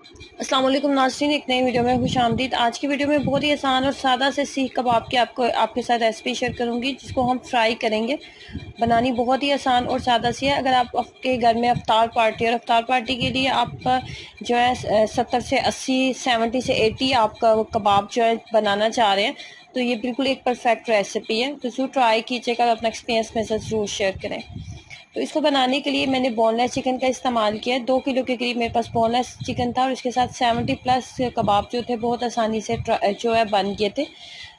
अस्सलाम वालेकुम नाज़रीन, एक नई वीडियो में खुशामदीद। आज की वीडियो में बहुत ही आसान और सादा से सीख कबाब की आपके साथ रेसिपी शेयर करूंगी, जिसको हम फ्राई करेंगे। बनानी बहुत ही आसान और सादा सी है। अगर आप आपके घर में अफ्तार पार्टी, और अफ्तार पार्टी के लिए आप जो है 70 से 80, 70 से 80 आपका कबाब जो है बनाना चाह रहे हैं, तो ये बिल्कुल एक परफेक्ट रेसिपी है। तो ज़रूर ट्राई कीजिएगा, अपना एक्सपीरियंस मेरे साथ ज़रूर शेयर करें। तो इसको बनाने के लिए मैंने बोनलेस चिकन का इस्तेमाल किया है। 2 किलो के करीब मेरे पास बोनलेस चिकन था, और इसके साथ 70 प्लस कबाब जो थे बहुत आसानी से जो है बन गए थे।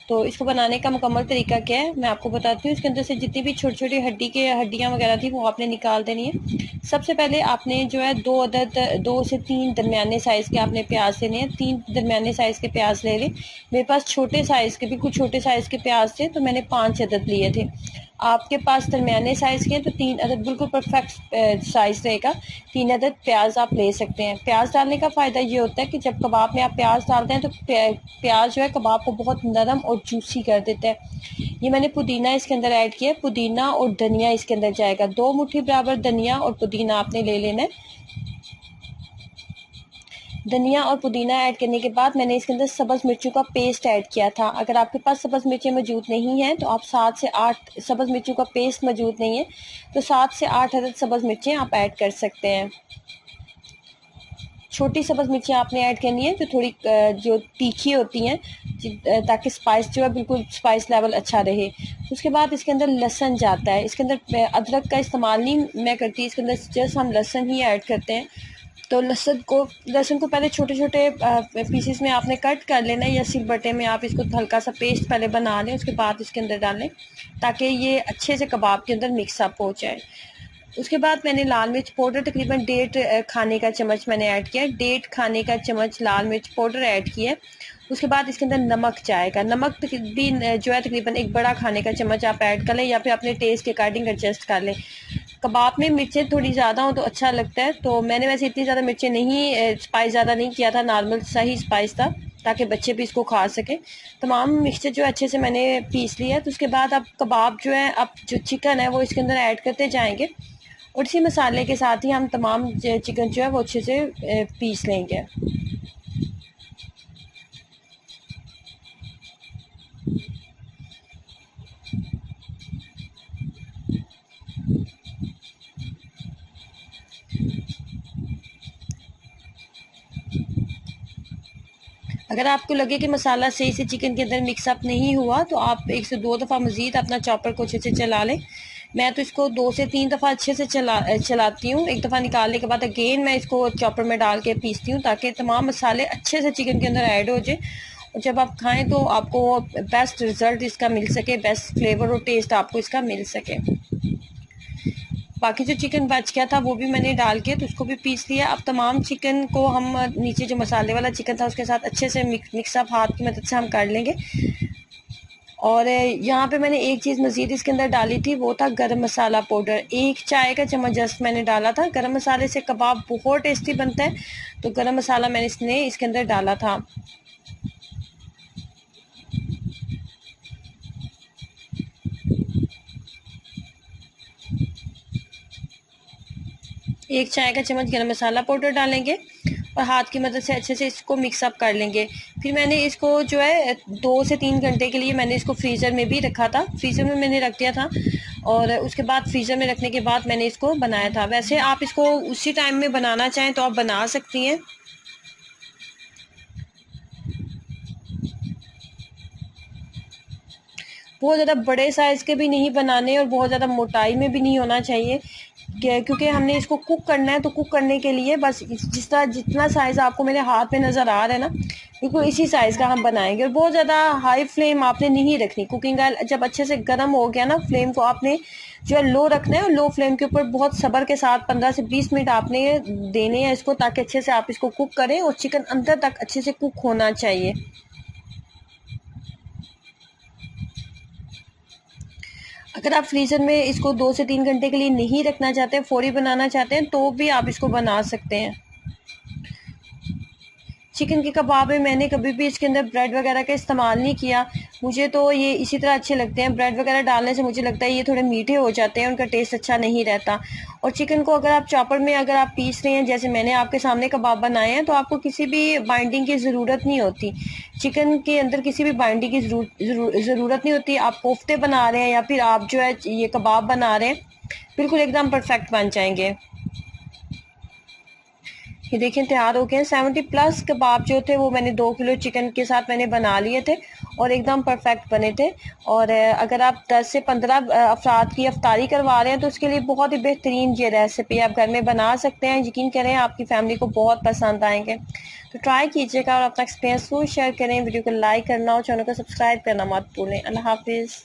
तो इसको बनाने का मुकम्मल तरीका क्या है मैं आपको बताती हूँ। इसके अंदर से जितनी भी छोटी छोटी हड्डियाँ वगैरह थी वो आपने निकाल देनी है। सबसे पहले आपने जो है 2 से 3 दरमियाने साइज़ के आपने प्याज लेने हैं। 3 दरमियाने साइज़ के प्याज ले लें। मेरे पास छोटे साइज़ के, बिल्कुल छोटे साइज़ के प्याज थे, तो मैंने 5 अदद लिए थे। आपके पास दरमियाने साइज़ के हैं तो 3 अदद बिल्कुल परफेक्ट साइज़ रहेगा। 3 अदद प्याज आप ले सकते हैं। प्याज डालने का फ़ायदा ये होता है कि जब कबाब में आप प्याज डालते हैं तो प्याज जो है कबाब को बहुत नरम और जूसी कर देता है। ये मैंने पुदीना इसके अंदर ऐड किया है। पुदीना और धनिया इसके अंदर जाएगा। 2 मुट्ठी बराबर धनिया और पुदीना आपने ले लेना है। धनिया और पुदीना ऐड करने के बाद मैंने इसके अंदर सब्ज़ मिर्चों का पेस्ट ऐड किया था। अगर आपके पास सब्ज़ मिर्चें मौजूद नहीं हैं तो आप 7 से 8, सब्ज़ मिर्चों का पेस्ट मौजूद नहीं है तो 7 से 8 अदद सब्ज़ मिर्चें आप ऐड कर सकते हैं। छोटी सब्ज़ मिर्चें आपने ऐड करनी है जो थोड़ी जो तीखी होती हैं, ताकि स्पाइस जो है बिल्कुल स्पाइस लेवल अच्छा रहे। उसके बाद इसके अंदर लहसुन जाता है। इसके अंदर अदरक का इस्तेमाल नहीं मैं करती, इसके अंदर जस्ट हम लहसुन ही ऐड करते हैं। तो लहसुन को पहले छोटे छोटे पीसेस में आपने कट कर लेना है, या सिलबट्टे में आप इसको हल्का सा पेस्ट पहले बना लें, उसके बाद इसके अंदर डालें ताकि ये अच्छे से कबाब के अंदर मिक्सअप हो जाए। उसके बाद मैंने लाल मिर्च पाउडर तकरीबन 1.5 खाने का चम्मच मैंने ऐड किया। 1.5 खाने का चम्मच लाल मिर्च पाउडर ऐड किया। उसके बाद इसके अंदर नमक जाएगा। नमक भी जो है तकरीबन 1 बड़ा खाने का चम्मच आप ऐड कर लें, या फिर अपने टेस्ट के अकॉर्डिंग एडजस्ट कर लें। कबाब में मिर्चें थोड़ी ज़्यादा हो तो अच्छा लगता है, तो मैंने वैसे इतनी ज़्यादा मिर्चें नहीं, स्पाइस ज़्यादा नहीं किया था, नॉर्मल सही स्पाइस था ताकि बच्चे भी इसको खा सकें। तमाम मिक्सचर जो अच्छे से मैंने पीस लिया। तो उसके बाद अब कबाब जो है, अब जो चिकन है वो इसके अंदर ऐड करते जाएंगे, और इसी मसाले के साथ ही हम तमाम चिकन जो है वो अच्छे से पीस लेंगे। अगर आपको लगे कि मसाला सही से चिकन के अंदर मिक्सअप नहीं हुआ तो आप 1 से 2 दफ़ा मज़ीद अपना चॉपर को अच्छे से चला लें। मैं तो इसको 2 से 3 दफ़ा अच्छे से चलाती हूँ। एक दफ़ा निकालने के बाद अगेन मैं इसको चॉपर में डाल के पीसती हूँ, ताकि तमाम मसाले अच्छे से चिकन के अंदर ऐड हो जाए, और जब आप खाएं तो आपको बेस्ट रिज़ल्ट इसका मिल सके, बेस्ट फ्लेवर और टेस्ट आपको इसका मिल सके। बाकी जो चिकन बच गया था वो भी मैंने डाल के तो उसको भी पीस लिया। अब तमाम चिकन को हम नीचे जो मसाले वाला चिकन था उसके साथ अच्छे से मिक्सअप हाथ की मदद से हम कर लेंगे। और यहाँ पे मैंने एक चीज़ मज़ीद इसके अंदर डाली थी, वो था गरम मसाला पाउडर। 1 चाय का चम्मच जस्ट मैंने डाला था। गरम मसाले से कबाब बहुत टेस्टी बनता है, तो गरम मसाला मैंने इसके अंदर डाला था। 1 चाय का चम्मच गरम मसाला पाउडर डालेंगे और हाथ की मदद से अच्छे से इसको मिक्सअप कर लेंगे। फिर मैंने इसको जो है 2 से 3 घंटे के लिए मैंने इसको फ्रीज़र में भी रखा था। फ्रीज़र में मैंने रख दिया था, और उसके बाद फ्रीज़र में रखने के बाद मैंने इसको बनाया था। वैसे आप इसको उसी टाइम में बनाना चाहें तो आप बना सकती हैं। बहुत ज़्यादा बड़े साइज़ के भी नहीं बनाने, और बहुत ज़्यादा मोटाई में भी नहीं होना चाहिए, क्योंकि हमने इसको कुक करना है। तो कुक करने के लिए बस जिस तरह जितना साइज़ आपको मेरे हाथ में नज़र आ रहा है ना, बिल्कुल इसी साइज़ का हम बनाएंगे। और बहुत ज़्यादा हाई फ्लेम आपने नहीं रखनी। कुकिंग ऑयल जब अच्छे से गर्म हो गया ना, फ्लेम को आपने जो है लो रखना है, और लो फ्लेम के ऊपर बहुत सब्र के साथ 15 से 20 मिनट आपने देने हैं इसको, ताकि अच्छे से आप इसको कुक करें और चिकन अंदर तक अच्छे से कुक होना चाहिए। अगर आप फ्रीज़र में इसको 2 से 3 घंटे के लिए नहीं रखना चाहते हैं, फौरी बनाना चाहते हैं, तो भी आप इसको बना सकते हैं। चिकन के कबाब में मैंने कभी भी इसके अंदर ब्रेड वगैरह का इस्तेमाल नहीं किया। मुझे तो ये इसी तरह अच्छे लगते हैं। ब्रेड वगैरह डालने से मुझे लगता है ये थोड़े मीठे हो जाते हैं, उनका टेस्ट अच्छा नहीं रहता। और चिकन को अगर आप चॉपर में अगर आप पीस रहे हैं, जैसे मैंने आपके सामने कबाब बनाए हैं, तो आपको किसी भी बाइंडिंग की ज़रूरत नहीं होती। चिकन के अंदर किसी भी बाइंडिंग की ज़रूरत नहीं होती। आप कोफ्ते बना रहे हैं या फिर आप जो है ये कबाब बना रहे हैं, बिल्कुल एकदम परफेक्ट बन जाएंगे। ये देखें तैयार हो गए। 70+ कबाब जो थे वो मैंने 2 किलो चिकन के साथ मैंने बना लिए थे और एकदम परफेक्ट बने थे। और अगर आप 10 से 15 अफराद की अफ्तारी करवा रहे हैं तो उसके लिए बहुत ही बेहतरीन ये रेसिपी आप घर में बना सकते हैं। यकीन करें आपकी फैमिली को बहुत पसंद आएंगे। तो ट्राई कीजिएगा और अपना एक्सपीरियंस शेयर करें। वीडियो को लाइक करना और चैनल को सब्सक्राइब करना मत भूलें। अल्लाह हाफिज़।